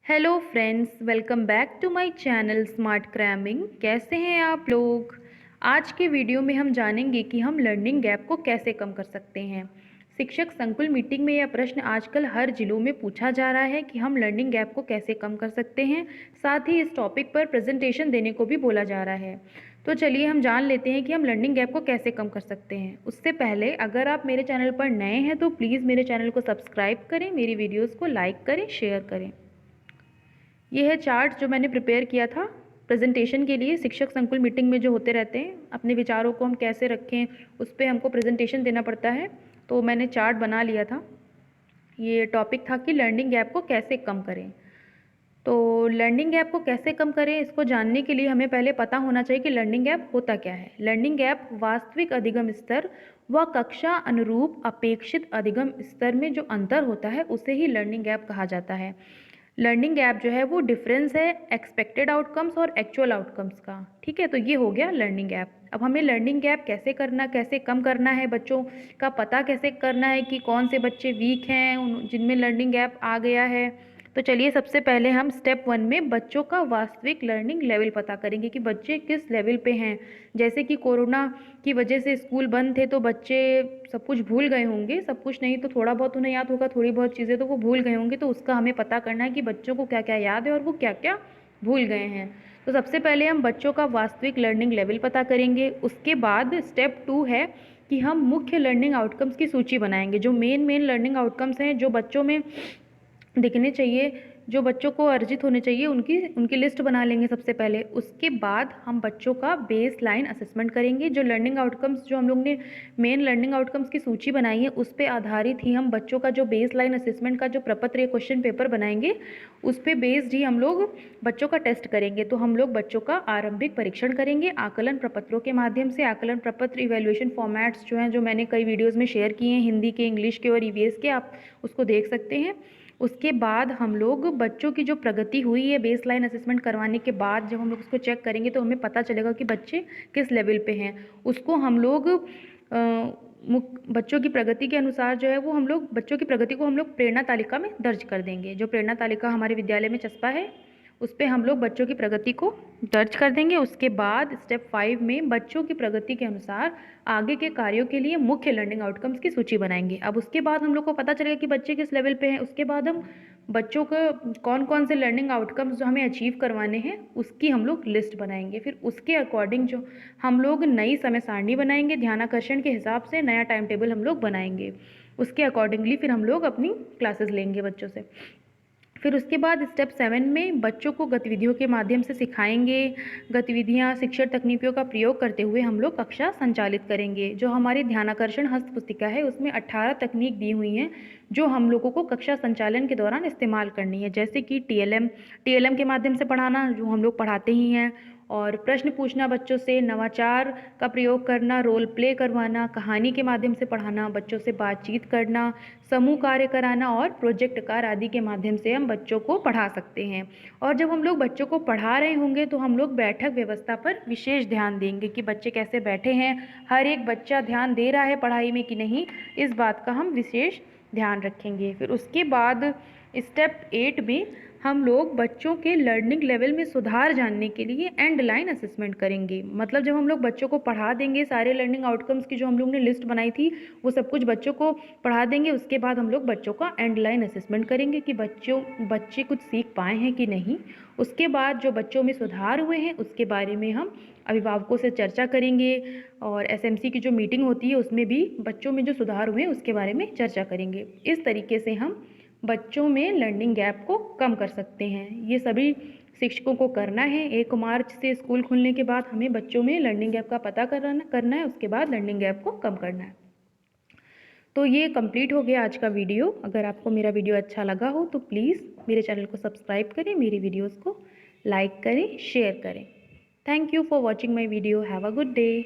Hello friends, welcome back to my channel smart cramming. कैसे हैं आप लोग। आज के वीडियो में हम जानेंगे कि हम लर्निंग गैप को कैसे कम कर सकते हैं। शिक्षक संकुल मीटिंग में यह प्रश्न आजकल हर जिलों में पूछा जा रहा है कि हम लर्निंग गैप को कैसे कम कर सकते हैं। साथ ही इस टॉपिक पर प्रेजेंटेशन देने को भी बोला जा रहा है। तो चलिए हम जान लेते हैं कि हम लर्निंग गैप को कैसे कम कर सकते हैं। उससे पहले अगर आप मेरे चैनल पर नए हैं तो प्लीज़ मेरे चैनल को सब्सक्राइब करें, मेरी वीडियोज़ को लाइक करें, शेयर करें। ये है चार्ट जो मैंने प्रिपेयर किया था प्रेजेंटेशन के लिए। शिक्षक संकुल मीटिंग में जो होते रहते हैं, अपने विचारों को हम कैसे रखें उस पर हमको प्रेजेंटेशन देना पड़ता है, तो मैंने चार्ट बना लिया था। ये टॉपिक था कि लर्निंग गैप को कैसे कम करें। तो लर्निंग गैप को कैसे कम करें, इसको जानने के लिए हमें पहले पता होना चाहिए कि लर्निंग गैप होता क्या है। लर्निंग गैप वास्तविक अधिगम स्तर व कक्षा अनुरूप अपेक्षित अधिगम स्तर में जो अंतर होता है उसे ही लर्निंग गैप कहा जाता है। लर्निंग गैप जो है वो डिफरेंस है एक्सपेक्टेड आउटकम्स और एक्चुअल आउटकम्स का। ठीक है, तो ये हो गया लर्निंग गैप। अब हमें लर्निंग गैप कैसे कम करना है, बच्चों का पता कैसे करना है कि कौन से बच्चे वीक हैं, जिनमें लर्निंग गैप आ गया है। तो चलिए सबसे पहले हम स्टेप 1 में बच्चों का वास्तविक लर्निंग लेवल पता करेंगे कि बच्चे किस लेवल पे हैं। जैसे कि कोरोना की वजह से स्कूल बंद थे तो बच्चे सब कुछ भूल गए होंगे, सब कुछ नहीं तो थोड़ा बहुत उन्हें याद होगा, थोड़ी बहुत चीज़ें तो वो भूल गए होंगे। तो उसका हमें पता करना है कि बच्चों को क्या क्या याद है और वो क्या क्या भूल गए हैं। तो सबसे पहले हम बच्चों का वास्तविक लर्निंग लेवल पता करेंगे। उसके बाद स्टेप 2 है कि हम मुख्य लर्निंग आउटकम्स की सूची बनाएंगे। जो मेन लर्निंग आउटकम्स हैं, जो बच्चों में दिखने चाहिए, जो बच्चों को अर्जित होने चाहिए, उनकी उनकी लिस्ट बना लेंगे सबसे पहले। उसके बाद हम बच्चों का बेस लाइन असेसमेंट करेंगे। जो लर्निंग आउटकम्स, जो हम लोग ने मेन लर्निंग आउटकम्स की सूची बनाई है, उस पर आधारित ही हम बच्चों का जो बेस लाइन असेसमेंट का जो प्रपत्र या क्वेश्चन पेपर बनाएंगे, उस पर बेस्ड ही हम लोग बच्चों का टेस्ट करेंगे। तो हम लोग बच्चों का आरंभिक परीक्षण करेंगे आकलन प्रपत्रों के माध्यम से। आकलन प्रपत्र इवेल्युएशन फॉर्मेट्स जो हैं, जो मैंने कई वीडियोज़ में शेयर किए हैं, हिंदी के, इंग्लिश के और ईवीएस के, आप उसको देख सकते हैं। उसके बाद हम लोग बच्चों की जो प्रगति हुई है बेस लाइन असेसमेंट करवाने के बाद, जब हम लोग उसको चेक करेंगे तो हमें पता चलेगा कि बच्चे किस लेवल पे हैं। उसको हम लोग बच्चों की प्रगति के अनुसार जो है वो हम लोग बच्चों की प्रगति को हम लोग प्रेरणा तालिका में दर्ज कर देंगे। जो प्रेरणा तालिका हमारे विद्यालय में चस्पा है, उस पर हम लोग बच्चों की प्रगति को दर्ज कर देंगे। उसके बाद स्टेप 5 में बच्चों की प्रगति के अनुसार आगे के कार्यों के लिए मुख्य लर्निंग आउटकम्स की सूची बनाएंगे। अब उसके बाद हम लोग को पता चलेगा कि बच्चे किस लेवल पे हैं। उसके बाद हम बच्चों को कौन कौन से लर्निंग आउटकम्स जो हमें अचीव करवाने हैं उसकी हम लोग लिस्ट बनाएंगे। फिर उसके अकॉर्डिंग जो हम लोग नई समय सारणी बनाएंगे, ध्यानाकर्षण के हिसाब से नया टाइम टेबल हम लोग बनाएंगे। उसके अकॉर्डिंगली फिर हम लोग अपनी क्लासेस लेंगे बच्चों से। फिर उसके बाद स्टेप 7 में बच्चों को गतिविधियों के माध्यम से सिखाएंगे। गतिविधियाँ शिक्षण तकनीकों का प्रयोग करते हुए हम लोग कक्षा संचालित करेंगे। जो हमारी ध्यानाकर्षण हस्त पुस्तिका है उसमें 18 तकनीक दी हुई हैं जो हम लोगों को कक्षा संचालन के दौरान इस्तेमाल करनी है। जैसे कि टीएलएम के माध्यम से पढ़ाना, जो हम लोग पढ़ाते ही हैं, और प्रश्न पूछना बच्चों से, नवाचार का प्रयोग करना, रोल प्ले करवाना, कहानी के माध्यम से पढ़ाना, बच्चों से बातचीत करना, समूह कार्य कराना और प्रोजेक्ट कार्य आदि के माध्यम से हम बच्चों को पढ़ा सकते हैं। और जब हम लोग बच्चों को पढ़ा रहे होंगे तो हम लोग बैठक व्यवस्था पर विशेष ध्यान देंगे कि बच्चे कैसे बैठे हैं, हर एक बच्चा ध्यान दे रहा है पढ़ाई में कि नहीं, इस बात का हम विशेष ध्यान रखेंगे। फिर उसके बाद स्टेप 8 में हम लोग बच्चों के लर्निंग लेवल में सुधार जानने के लिए एंड लाइन असेसमेंट करेंगे। मतलब जब हम लोग बच्चों को पढ़ा देंगे, सारे लर्निंग आउटकम्स की जो हम लोग ने लिस्ट बनाई थी वो सब कुछ बच्चों को पढ़ा देंगे। उसके बाद हम लोग बच्चों का एंड लाइन असेसमेंट करेंगे कि बच्चे कुछ सीख पाए हैं कि नहीं। उसके बाद जो बच्चों में सुधार हुए हैं उसके बारे में हम अभिभावकों से चर्चा करेंगे, और एसएमसी की जो मीटिंग होती है उसमें भी बच्चों में जो सुधार हुए हैं उसके बारे में चर्चा करेंगे। इस तरीके से हम बच्चों में लर्निंग गैप को कम कर सकते हैं। ये सभी शिक्षकों को करना है। 1 मार्च से स्कूल खुलने के बाद हमें बच्चों में लर्निंग गैप का पता करना है, उसके बाद लर्निंग गैप को कम करना है। तो ये कंप्लीट हो गया आज का वीडियो। अगर आपको मेरा वीडियो अच्छा लगा हो तो प्लीज़ मेरे चैनल को सब्सक्राइब करें, मेरी वीडियोज़ को लाइक करें, शेयर करें। Thank you for watching my video. Have a good day.